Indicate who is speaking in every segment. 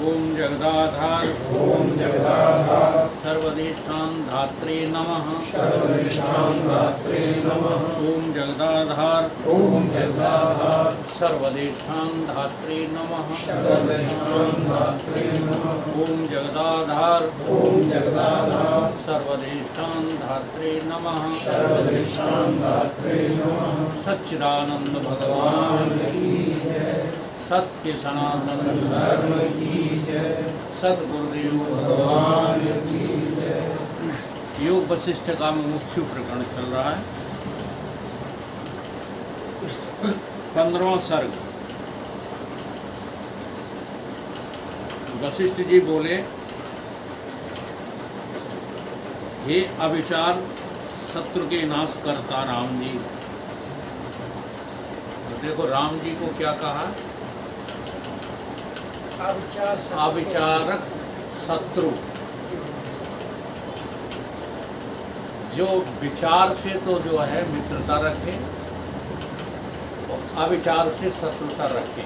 Speaker 1: ओम जगदाधार
Speaker 2: ओम जगदाधार
Speaker 1: सर्वधिष्ठान धात्रे नमः।
Speaker 2: सर्वधिष्ठान धात्रे नमः।
Speaker 1: ओम जगदाधार
Speaker 2: ओम जगदाधार
Speaker 1: सर्वधिष्ठान धात्रे नमः।
Speaker 2: सर्वधिष्ठान धात्रे नमः।
Speaker 1: ओम जगदाधार
Speaker 2: ओम जगदाधार
Speaker 1: सर्वधिष्ठान धात्रे नमः।
Speaker 2: सर्वधिष्ठान धात्रे नमः।
Speaker 1: सच्चिदानंद भगवान
Speaker 2: की जय।
Speaker 1: सत्य सनातन
Speaker 2: धर्म की जय।
Speaker 1: सद्गुरुदेव
Speaker 2: भगवान की जय।
Speaker 1: योग वशिष्ठ का मुमुक्षु प्रकरण चल रहा है। 15वां सर्ग। वशिष्ठ जी बोले, हे अविचार शत्रु के नाश करता राम जी। तो देखो राम जी को क्या कहा, अविचारक शत्रु। जो विचार से तो जो है मित्रता रखे और अविचार से शत्रुता रखे,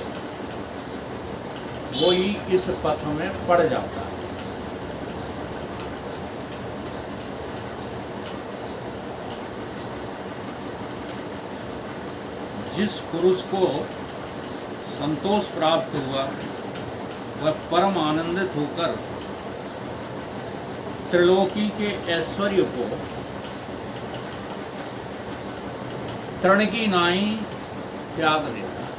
Speaker 1: वो ही इस पथ में पड़ जाता है। जिस पुरुष को संतोष प्राप्त हुआ वह परम आनंदित होकर त्रिलोकी के ऐश्वर्य को तृण की नाई त्याग देता है।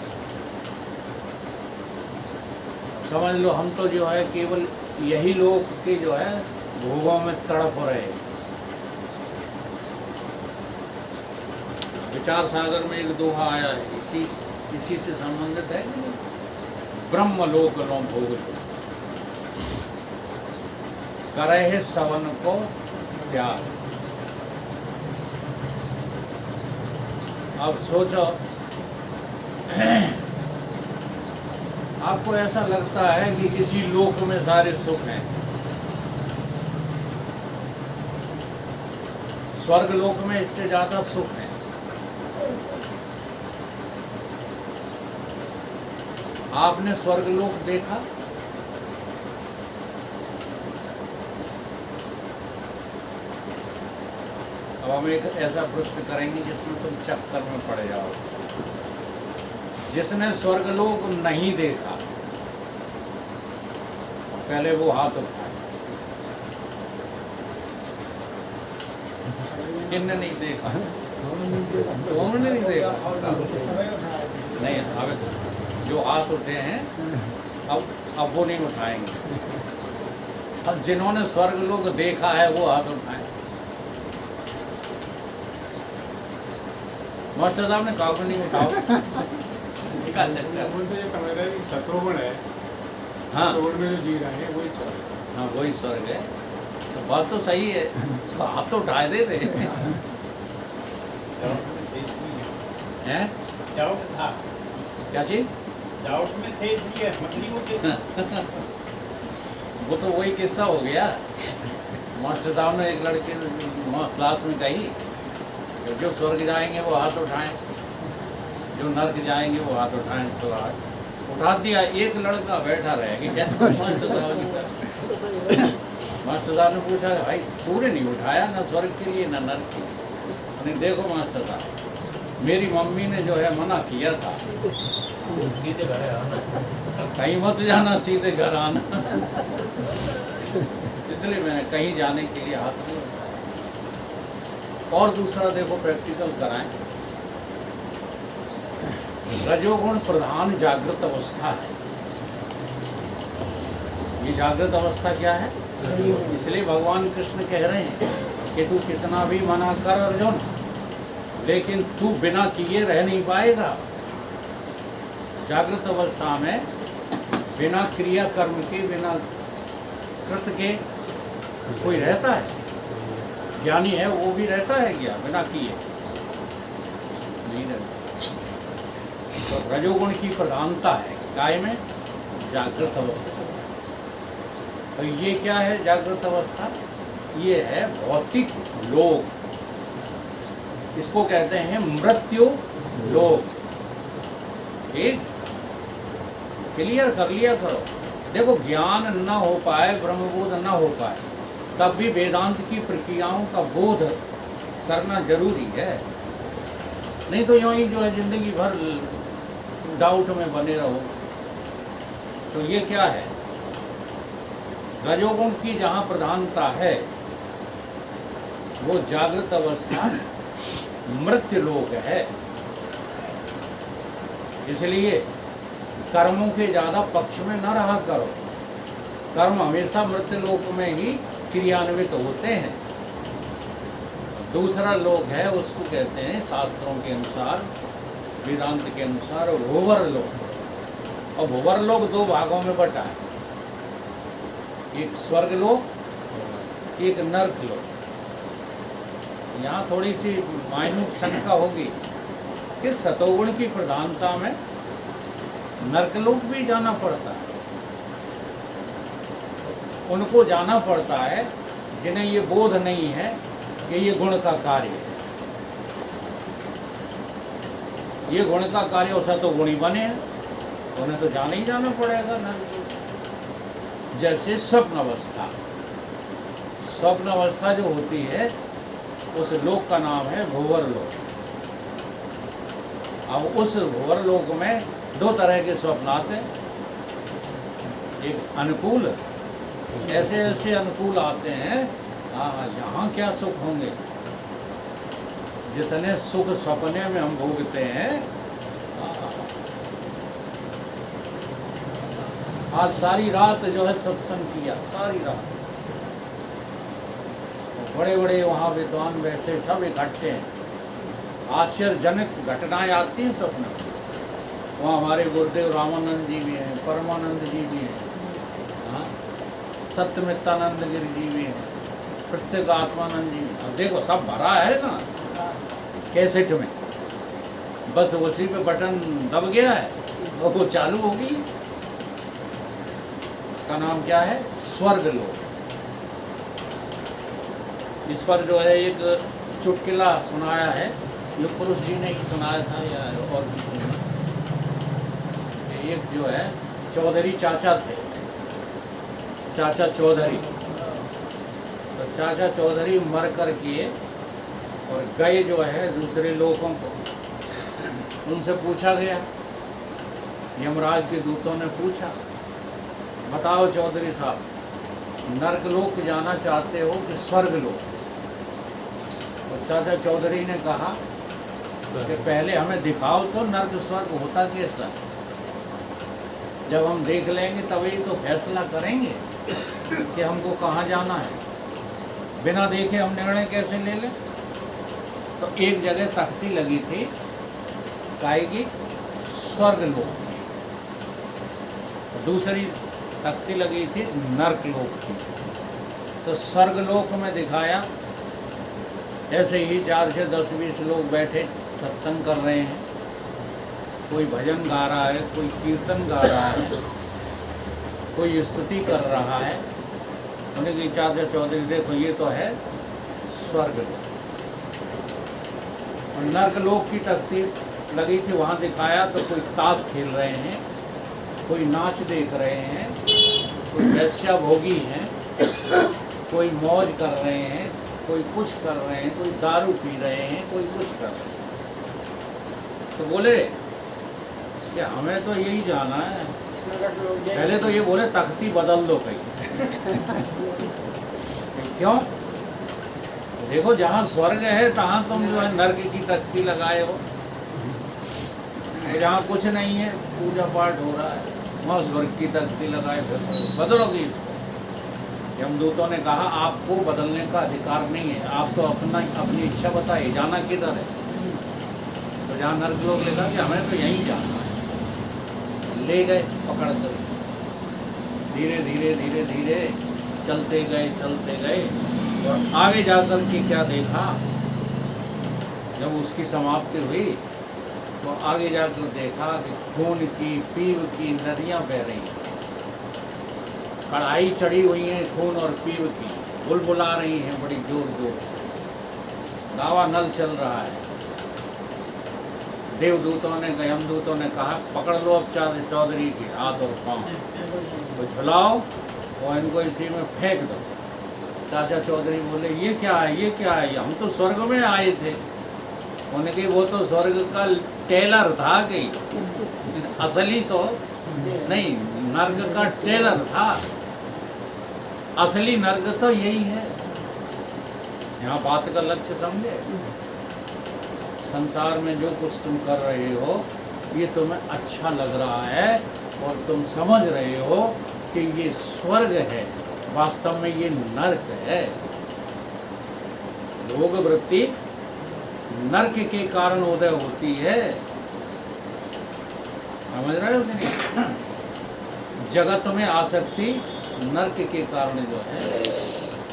Speaker 1: समझ लो, हम तो जो है केवल यही लोक के जो है भोगों में तड़प रहे हैं। विचार सागर में एक दोहा आया है, इसी से संबंधित है कि ब्रह्मलोक लो भोग लो, करे सवन को त्याग। अब सोचो, आपको ऐसा लगता है कि इसी लोक में सारे सुख हैं। स्वर्ग लोक में इससे ज्यादा सुख है। आपने स्वर्गलोक देखा? अब हम एक ऐसा प्रश्न करेंगे जिसमें तुम चक्कर में पड़ जाओ। जिसने स्वर्गलोक नहीं देखा पहले वो हाथ उठाए। किसने नहीं देखा? तुमने नहीं देखा? नहीं, अब जो हाथ उठे हैं अब वो नहीं उठाएंगे। अब जिन्होंने स्वर्ग लोग देखा है वो हाथ उठाएं। मास्टर साहब ने कहा नहीं उठाओ।
Speaker 3: शत्रुघ्न है,
Speaker 1: हाँ
Speaker 3: शत्रुघ्न में जो जी रहे हैं वही स्वर्ग।
Speaker 1: हाँ वही स्वर्ग है। तो बात तो सही है, तो हाथ तो उठाए देते हैं।
Speaker 3: डाउट था,
Speaker 1: क्या चीज?
Speaker 3: डाउट में थे इसलिए मछली को थे।
Speaker 1: वो तो वही किस्सा हो गया। मास्टर साहब ने एक लड़के क्लास में कही, जो स्वर्ग जाएंगे वो हाथ उठाएं, जो नर्क जाएंगे वो हाथ उठाएं। तो हाथ उठा दिया, एक लड़का बैठा रह गया। मास्टर साहब ने पूछा, भाई तूने नहीं उठाया ना स्वर्ग के लिए ना नर्क के लिए? नहीं, देखो मास्टर साहब, मेरी मम्मी ने जो है मना किया था, सीधे घर आना, कहीं मत जाना, सीधे घर आना। इसलिए मैंने कहीं जाने के लिए हाथ नहीं उठाया। और दूसरा देखो, प्रैक्टिकल कराएं। रजोगुण प्रधान जागृत अवस्था है। ये जागृत अवस्था क्या है? इसलिए भगवान कृष्ण कह रहे हैं कि तू कितना भी मना कर अर्जुन, लेकिन तू बिना किए रह नहीं पाएगा। जागृत अवस्था में बिना क्रिया कर्म के, बिना कृत के कोई रहता है? ज्ञानी है वो भी रहता है क्या बिना किए? नहीं रहता। तो रजोगुण की प्रधानता है काय में? जागृत अवस्था। तो ये क्या है जागृत अवस्था? ये है भौतिक लोक, इसको कहते हैं मृत्यु लोक। ठीक, क्लियर कर लिया करो। देखो ज्ञान न हो पाए, ब्रह्मबोध न हो पाए, तब भी वेदांत की प्रक्रियाओं का बोध करना जरूरी है। नहीं तो यूं ही जो है जिंदगी भर डाउट में बने रहो। तो ये क्या है, रजोगुण की जहाँ प्रधानता है वो जागृत अवस्था मृत्यु लोक है। इसलिए कर्मों के ज्यादा पक्ष में न रहा करो। कर्म हमेशा मृत्यु लोक में ही क्रियान्वित होते हैं। दूसरा लोक है, उसको कहते हैं शास्त्रों के अनुसार, वेदांत के अनुसार भूवर लोक। और भूवर लोक दो भागों में बटा है, एक स्वर्ग लोक, एक नर्क लोक। यहाँ थोड़ी सी माइन्यूट शंका होगी कि सतोगुण की प्रधानता में नर्कलोक भी जाना पड़ता है। उनको जाना पड़ता है जिन्हें ये बोध नहीं है कि ये गुण का कार्य है। ये गुण का कार्य हो सतोगुणी बने हैं, उन्हें तो जाना ही जाना पड़ेगा नर्क। जैसे स्वप्न अवस्था, स्वप्न अवस्था जो होती है उस लोक का नाम है भूवर लोक। अब उस भूवर लोक में दो तरह के स्वप्न आते हैं, एक अनुकूल, ऐसे ऐसे अनुकूल आते हैं, यहाँ क्या सुख होंगे, जितने सुख सपने में हम भोगते हैं। आज सारी रात जो है सत्संग किया, सारी रात बड़े बड़े वहाँ विद्वान वैसे सब इकट्ठे हैं। आश्चर्यजनक घटनाएं आती हैं स्वप्न में। वहाँ हमारे गुरुदेव रामानंद जी भी हैं, परमानंद जी भी हैं, हाँ, सत्यमित्रानंद गिरि जी भी हैं, प्रत्येक आत्मानंद जी। अब देखो सब भरा है ना कैसेट में, बस उसी पे बटन दब गया है तो वो चालू होगी। उसका नाम क्या है, स्वर्ग लोक। इस पर जो है एक चुटकुला सुनाया है, ये पुरुष जी ने ही सुनाया था या और किसी ने। एक जो है चौधरी चाचा थे, चाचा चौधरी। तो चाचा चौधरी मर कर के और गए जो है दूसरे लोगों को। उनसे पूछा गया, यमराज के दूतों ने पूछा, बताओ चौधरी साहब, नर्क लोक जाना चाहते हो कि स्वर्ग लोक? और चाचा चौधरी ने कहा कि पहले हमें दिखाओ तो नर्क स्वर्ग होता कैसा। जब हम देख लेंगे तभी तो फैसला करेंगे कि हमको कहाँ जाना है। बिना देखे हम निर्णय कैसे ले लें। तो एक जगह तख्ती लगी थी काय की, स्वर्ग लोक की, दूसरी तख्ती लगी थी नर्क लोक की। तो स्वर्ग लोक में दिखाया, ऐसे ही 4 से 10-20 लोग बैठे सत्संग कर रहे हैं। कोई भजन गा रहा है, कोई कीर्तन गा रहा है, कोई स्तुति कर रहा है। उन्हें कहा चाचा चौधरी देखो ये तो है स्वर्ग लोक। और नर्क लोक की तख्ती लगी थी, वहाँ दिखाया तो कोई ताश खेल रहे हैं, कोई नाच देख रहे हैं, कोई वैश्या भोगी हैं, कोई मौज कर रहे हैं, कोई कुछ कर रहे हैं, कोई दारू पी रहे हैं, कोई कुछ कर रहे हैं। तो बोले कि हमें तो यही जाना है। पहले तो ये बोले तख्ती बदल दो कहीं। क्यों? देखो जहाँ स्वर्ग है तहाँ तुम जो है नर्क की तख्ती लगाए हो। जहाँ कुछ नहीं है, पूजा पाठ हो रहा है, वहाँ स्वर्ग की तख्ती लगाए, फिर बदलोगे इसको। यमदूतों ने कहा आपको बदलने का अधिकार नहीं है, आप तो अपनी इच्छा बताइए जाना किधर है। तो जहाँ नर्क लोग लिखा कि हमें तो यहीं जाना है। ले गए पकड़ कर, धीरे धीरे धीरे धीरे चलते गए और आगे जाकर के क्या देखा, जब उसकी समाप्ति हुई तो आगे जाकर देखा कि खून की पीव की नदियाँ बह रही हैं, कढ़ाई चढ़ी हुई हैं खून और पीव की, बुलबुला रही हैं बड़ी जोर जोर से, दावा नल चल रहा है। देवदूतों ने यमदूतों ने कहा पकड़ लो अब चौधरी की हाथ और पाँव, तो झुलाओ और इनको इसी में फेंक दो। चाचा चौधरी बोले ये क्या है, ये क्या है, हम तो स्वर्ग में आए थे। उनके वो तो स्वर्ग का टेलर था कि असली तो नहीं, नर्क का टेलर था, असली नर्क तो यही है। यहाँ बात का लक्ष्य समझे। संसार में जो कुछ तुम कर रहे हो ये तुम्हें अच्छा लग रहा है और तुम समझ रहे हो कि ये स्वर्ग है, वास्तव में ये नर्क है। लोक वृत्ति नर्क के कारण उदय होती है, समझ रहे हो कि नहीं। जगत में आसक्ति नर्क के कारण जो है।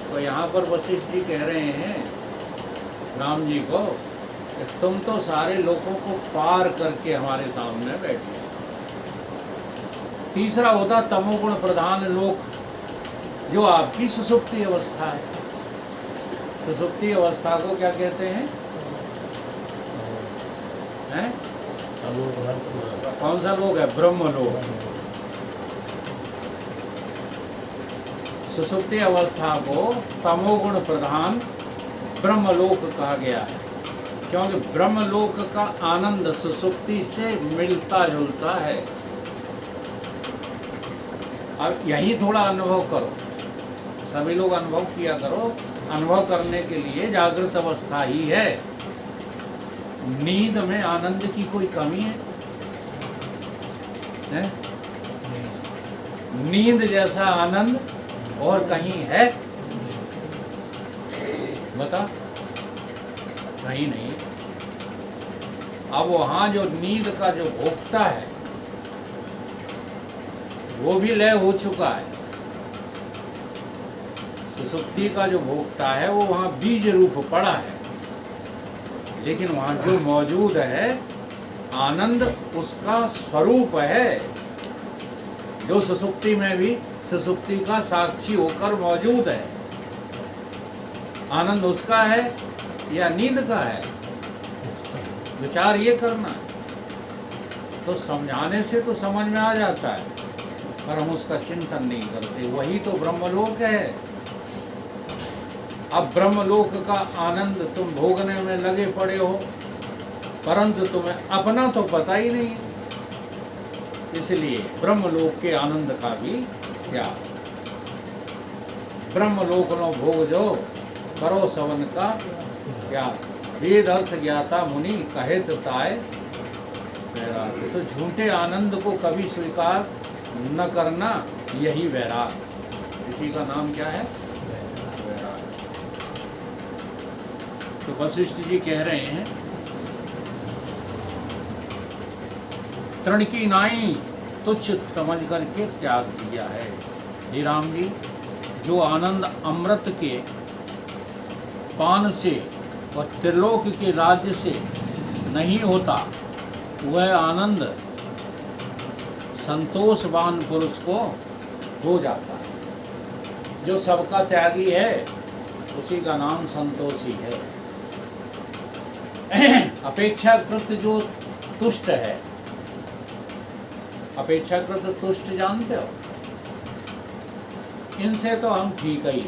Speaker 1: तो यहाँ पर वशिष्ठ जी कह रहे हैं राम जी को कि तुम तो सारे लोगों को पार करके हमारे सामने बैठे। तीसरा होता तमोगुण प्रधान लोक, जो आपकी सुसुप्ति अवस्था है। सुसुप्ति अवस्था को क्या कहते हैं? कौन सा लोक है? ब्रह्म लोक। सुसुप्ति अवस्था को तमोगुण प्रधान ब्रह्मलोक कहा गया है, क्योंकि ब्रह्मलोक का आनंद सुसुप्ति से मिलता जुलता है। अब यही थोड़ा अनुभव करो, सभी लोग अनुभव किया करो। अनुभव करने के लिए जागृत अवस्था ही है। नींद में आनंद की कोई कमी है? नींद जैसा आनंद और कहीं है? बता, कहीं नहीं। अब वहां जो नींद का जो भोक्ता है वो भी लय हो चुका है। सुसुप्ति का जो भोक्ता है वो वहां बीज रूप पड़ा है, लेकिन वहां जो मौजूद है आनंद उसका स्वरूप है, जो सुसुप्ति में भी सुसुप्ति का साक्षी होकर मौजूद है। आनंद उसका है या नींद का है? विचार ये करना है। तो समझाने से तो समझ में आ जाता है, पर हम उसका चिंतन नहीं करते। वही तो ब्रह्मलोक है। अब ब्रह्मलोक का आनंद तुम भोगने में लगे पड़े हो, परंतु तुम्हें अपना तो पता ही नहीं। इसलिए ब्रह्मलोक के आनंद का भी त्याग। ब्रह्मलोक नो भोग जो करो सवन का त्याग। वेद अर्थ ज्ञाता मुनि कहित ताय वैराग। तो झूठे आनंद को कभी स्वीकार न करना, यही वैराग। इसी का नाम क्या है? वैराग। तो वशिष्ठ जी कह रहे हैं तृण की नाई तुच्छ समझ करके त्याग दिया है। हे राम जी, जो आनंद अमृत के पान से और त्रिलोक के राज्य से नहीं होता, वह आनंद संतोषवान पुरुष को हो जाता है। जो सबका त्यागी है उसी का नाम संतोषी है। अपेक्षाकृत जो तुष्ट है, अपेक्षाकृत तुष्ट जानते हो? इनसे तो हम ठीक ही।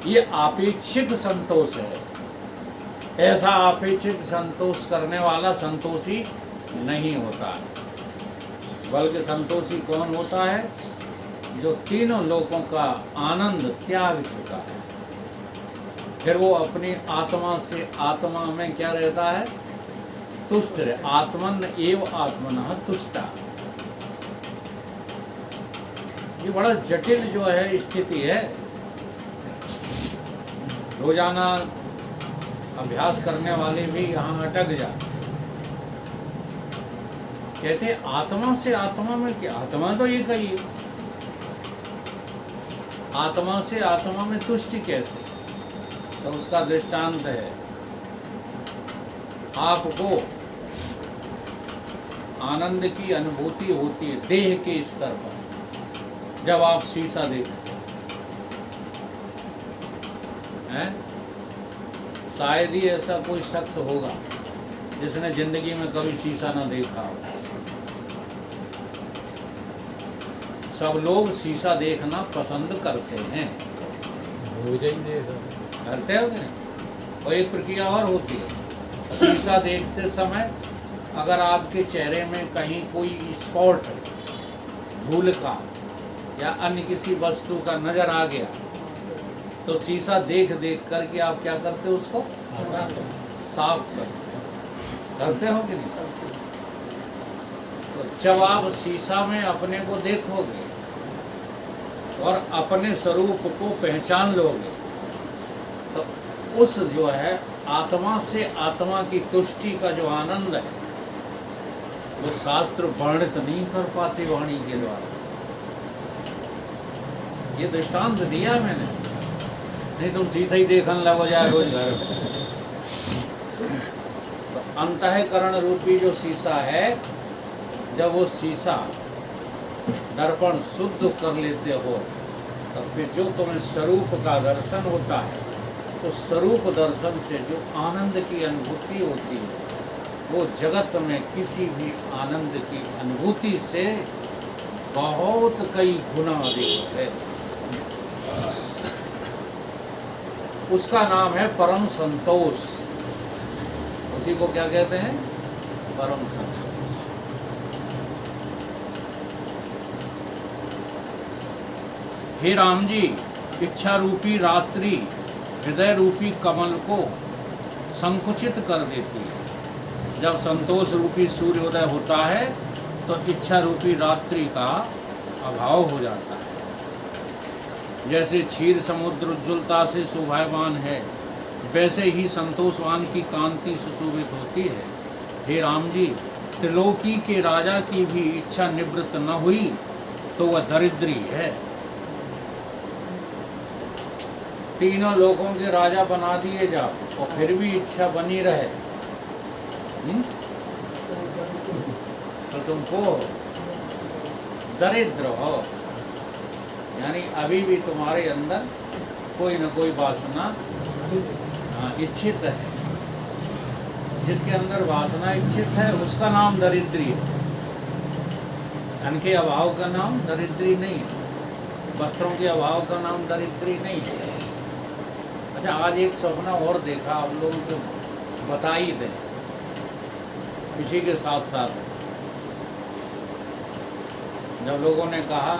Speaker 1: ये अपेक्षित संतोष है। ऐसा अपेक्षित संतोष करने वाला संतोषी नहीं होता है, बल्कि संतोषी कौन होता है? जो तीनों लोकों का आनंद त्याग चुका है। फिर वो अपनी आत्मा से, आत्मा में क्या रहता है? तुष्ट रहे। आत्मन एव आत्मनः तुष्टा। ये बड़ा जटिल जो है स्थिति है। रोजाना अभ्यास करने वाले भी यहाँ अटक जाते। कहते आत्मा से आत्मा में क्या? आत्मा तो ये कही, आत्मा से आत्मा में तुष्टि कैसे? तो उसका दृष्टांत है, आपको आनंद की अनुभूति होती है देह के स्तर पर, जब आप शीशा देखते हैं। शायद ही ऐसा कोई शख्स होगा जिसने जिंदगी में कभी शीशा न देखा हो। सब लोग शीशा देखना पसंद करते हैं, करते हो कि नहीं? और एक प्रक्रिया और होती है, शीशा देखते समय अगर आपके चेहरे में कहीं कोई स्पॉट धूल का या अन्य किसी वस्तु का नजर आ गया तो शीशा देख देख करके आप क्या करते हो, उसको साफ करते हो कि नहीं? तो जब आप शीशा में अपने को देखोगे और अपने स्वरूप को पहचान लोगे तो उस जो है आत्मा से आत्मा की तुष्टि का जो आनंद है वो शास्त्र वर्णित नहीं कर पाते वाणी के द्वारा। ये दृष्टांत दिया मैंने, नहीं तुम शीशा ही देखने लगो जाए रोज घर में। तो अंतःकरण रूपी जो शीशा है, जब वो शीशा दर्पण शुद्ध कर लेते हो तो फिर जो तुम्हें स्वरूप का दर्शन होता है, उस स्वरूप दर्शन से जो आनंद की अनुभूति होती है वो जगत में किसी भी आनंद की अनुभूति से बहुत कई गुना अधिक है। उसका नाम है परम संतोष। उसी को क्या कहते हैं? परम संतोष। हे राम जी, इच्छा रूपी रात्रि हृदय रूपी कमल को संकुचित कर देती है। जब संतोष रूपी सूर्योदय होता है तो इच्छा रूपी रात्रि का अभाव हो जाता है। जैसे क्षीर समुद्र उज्ज्वलता से शोभायमान है, वैसे ही संतोषवान की कांति सुशोभित होती है। हे राम जी, त्रिलोकी के राजा की भी इच्छा निवृत्त न हुई तो वह दरिद्री है। तीनों लोगों के राजा बना दिए जाओ और फिर भी इच्छा बनी रहे तो तुमको दरिद्र हो, यानी अभी भी तुम्हारे अंदर कोई न कोई वासना इच्छित है। जिसके अंदर वासना इच्छित है उसका नाम दरिद्री है। धन के अभाव का नाम दरिद्री नहीं है, वस्त्रों के अभाव का नाम दरिद्री नहीं है। अच्छा, आज एक सपना और देखा, आप लोगों को बता ही दें इसी के साथ साथ। जब लोगों ने कहा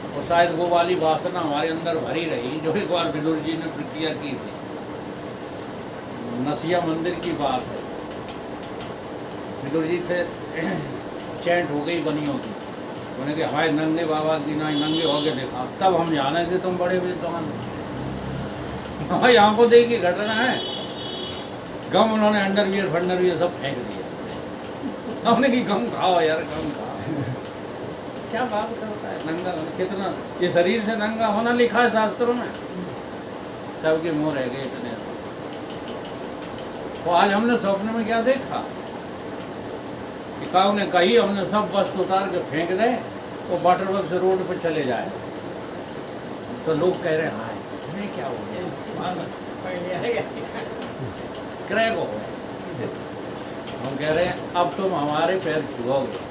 Speaker 1: और शायद वो वाली वासना हमारे अंदर भरी रही जो एक बार विदुर जी ने प्रतिज्ञा की थी। नसिया मंदिर की बात है, विदुर जी से चैंट हो गई बनियों की। उन्होंने कहा हमारे नंगे बाबा की ना नंगे होके देखा, तब हम जाने थे तुम बड़े विद्वान। हमारी आंखों देखी घटना है। गम उन्होंने अंडरवियर फंडरवियर सब फेंक दिया। हमने की गम खाओ यार, गम खाओ। क्या बात करता है, नंगा कितना, ये शरीर से नंगा होना लिखा है शास्त्रों में, सबके मुंह रह गए इतने। तो आज हमने स्वप्न में क्या देखा कि काऊ ने कही हमने सब वस्त्र उतार के फेंक दे वो बटरवर्क से रोड पे चले जाए। तो लोग कह रहे हैं हाँ इन्हें क्या हो गया, क्रैक हो गया। हम कह रहे हैं अब तुम हमारे पैर छुओगे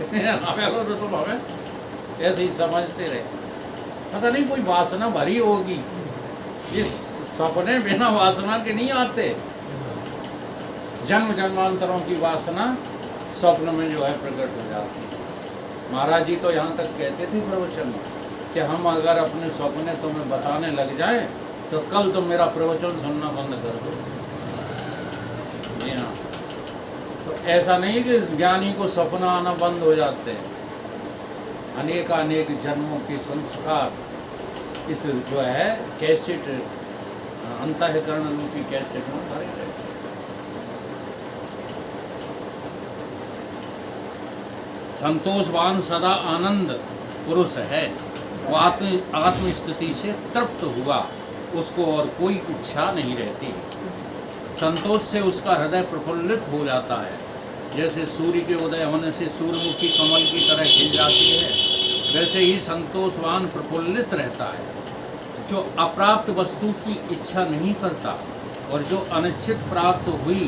Speaker 1: तो तुम हमें ऐसे ही समझते रहे। पता नहीं कोई वासना भरी होगी। इस सपने बिना वासना के नहीं आते। जन्म जन्मांतरों की वासना स्वप्न में जो है प्रकट हो जाती है। महाराज जी तो यहाँ तक कहते थे प्रवचन में कि हम अगर अपने सपने तुम्हें बताने लग जाएं तो कल तुम मेरा प्रवचन सुनना बंद कर दो। जी हाँ, तो ऐसा नहीं कि इस ज्ञानी को सपना आना बंद हो जाते हैं। अनेक जन्मों के संस्कार इस जो है कैसेट, अंतःकरण रूपी कैसेट में भरे रहते हैं। संतोषवान सदा आनंद पुरुष है। वो आत्मस्थिति से तृप्त हुआ, उसको और कोई इच्छा नहीं रहती। संतोष से उसका हृदय प्रफुल्लित हो जाता है। जैसे सूर्य के उदय होने से सूर्यमुखी कमल की तरह खिल जाती है, वैसे ही संतोषवान प्रफुल्लित रहता है। जो अप्राप्त वस्तु की इच्छा नहीं करता और जो अनिश्चित प्राप्त हुई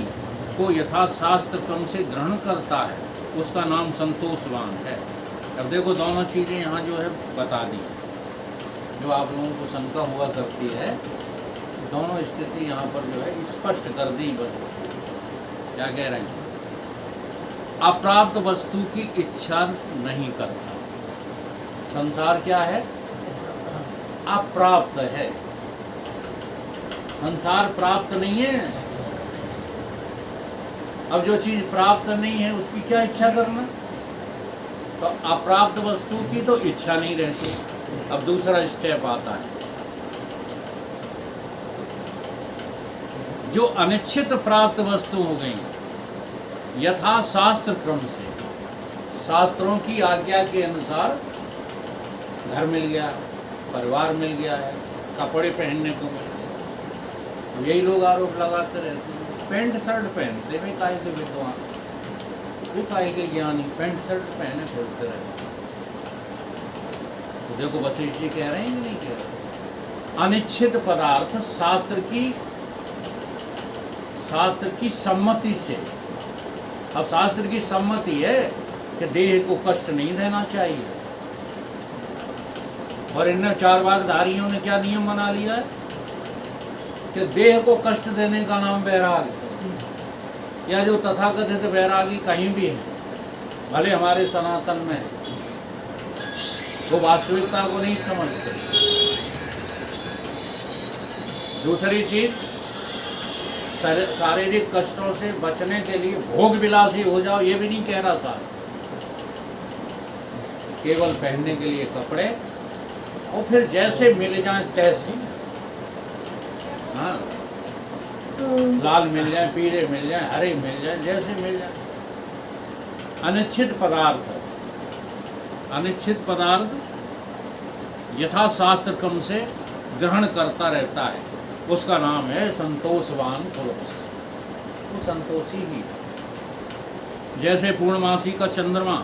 Speaker 1: को यथा शास्त्र क्रम से ग्रहण करता है उसका नाम संतोषवान है। अब देखो दोनों चीज़ें यहाँ जो है बता दी, जो आप लोगों को शंका हुआ करती है, दोनों स्थिति यहाँ पर जो है स्पष्ट कर दी। बस क्या कह रहे हैं, अप्राप्त वस्तु की इच्छा नहीं करता। संसार क्या है, अप्राप्त है। संसार प्राप्त नहीं है। अब जो चीज प्राप्त नहीं है उसकी क्या इच्छा करना, तो अप्राप्त वस्तु की तो इच्छा नहीं रहती। अब दूसरा स्टेप आता है, जो अनिश्चित प्राप्त वस्तु हो गई यथा शास्त्र क्रम से, शास्त्रों की आज्ञा के अनुसार घर मिल गया, परिवार मिल गया है, कपड़े पहनने को मिल गए। अब यही लोग आरोप लगाते रहते हैं, पैंट शर्ट पहनते वे काहे के विद्वान, वे काहे के ज्ञानी, पैंट शर्ट पहने फिरते रहते। तो देखो वशिष्ठ जी कह रहे हैं कि नहीं कह रहे, अनिश्चित पदार्थ शास्त्र की सम्मति से। अब शास्त्र की सम्मति है कि देह को कष्ट नहीं देना चाहिए, और इन चारवाकधारियों ने क्या नियम बना लिया है कि देह को कष्ट देने का नाम वैराग है, या जो तथाकथित वैरागी कहीं भी है, भले हमारे सनातन में है, वो वास्तविकता को नहीं समझते। दूसरी चीज, शारीरिक कष्टों से बचने के लिए भोग विलासी हो जाओ, ये भी नहीं कह रहा साहब। केवल पहनने के लिए कपड़े, और फिर जैसे मिल जाए तैसे, हाँ, लाल मिल जाए, पीले मिल जाए, हरे मिल जाए, जैसे मिल जाए। अनिश्चित पदार्थ यथा शास्त्र क्रम से ग्रहण करता रहता है, उसका नाम है संतोषवान पुरुष। वो संतोषी ही है। जैसे पूर्णमासी का चंद्रमा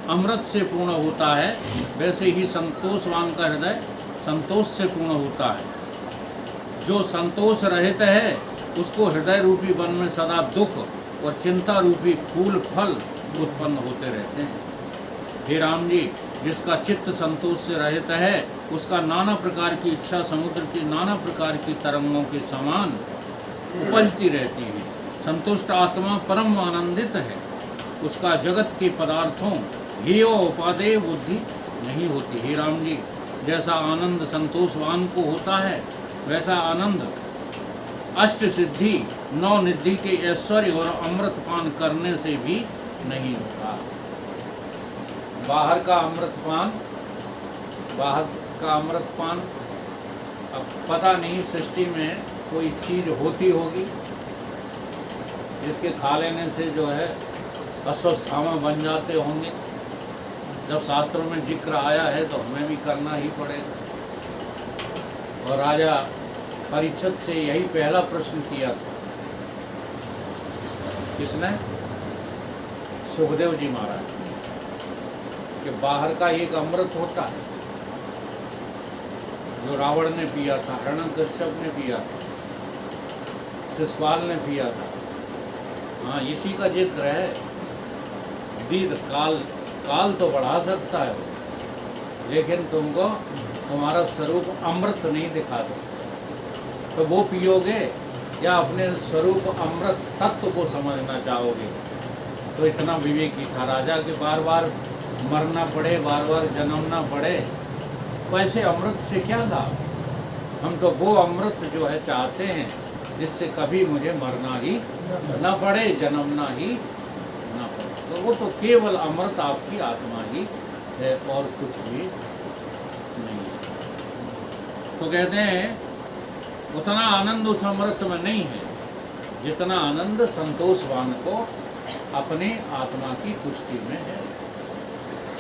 Speaker 1: अमृत से पूर्ण होता है, वैसे ही संतोषवान का हृदय संतोष से पूर्ण होता है। जो संतोष रहित है उसको हृदय रूपी वन में सदा दुख और चिंता रूपी फूल फल उत्पन्न होते रहते हैं। हे राम जी, जिसका चित्त संतोष से रहित है उसका नाना प्रकार की इच्छा समुद्र की नाना प्रकार की तरंगों के समान उपजती रहती है। संतुष्ट आत्मा परम आनंदित है, उसका जगत के पदार्थों हेय उपादेय बुद्धि नहीं होती। हे राम जी, जैसा आनंद संतोषवान को होता है, वैसा आनंद अष्ट सिद्धि नौ निधि के ऐश्वर्य और अमृतपान करने से भी नहीं होता। बाहर का अमृतपान अब पता नहीं सृष्टि में कोई चीज होती होगी जिसके खा लेने से जो है अस्वस्थामा बन जाते होंगे। जब शास्त्रों में जिक्र आया है तो हमें भी करना ही पड़ेगा। और राजा परीक्षित से यही पहला प्रश्न किया था। किसने? सुखदेव जी महाराज, कि बाहर का एक अमृत होता है जो रावण ने पिया था, हिरण्यकश्यप ने पिया था, शिशुपाल ने पिया था। हाँ, इसी का जिक्र है। दीर्घ काल तो बढ़ा सकता है, लेकिन तुमको तुम्हारा स्वरूप अमृत नहीं दिखा सकता। तो वो पियोगे या अपने स्वरूप अमृत तत्व को समझना चाहोगे? तो इतना विवेकी था राजा कि बार बार मरना पड़े, बार बार जन्मना पड़े, वैसे अमृत से क्या लाभ? हम तो वो अमृत जो है चाहते हैं जिससे कभी मुझे मरना ही न पड़े, जन्मना ही न पड़े। तो वो तो केवल अमृत आपकी आत्मा ही है और कुछ भी नहीं। तो कहते हैं उतना आनंद उस अमृत में नहीं है जितना आनंद संतोषवान को अपने आत्मा की तुष्टि में है।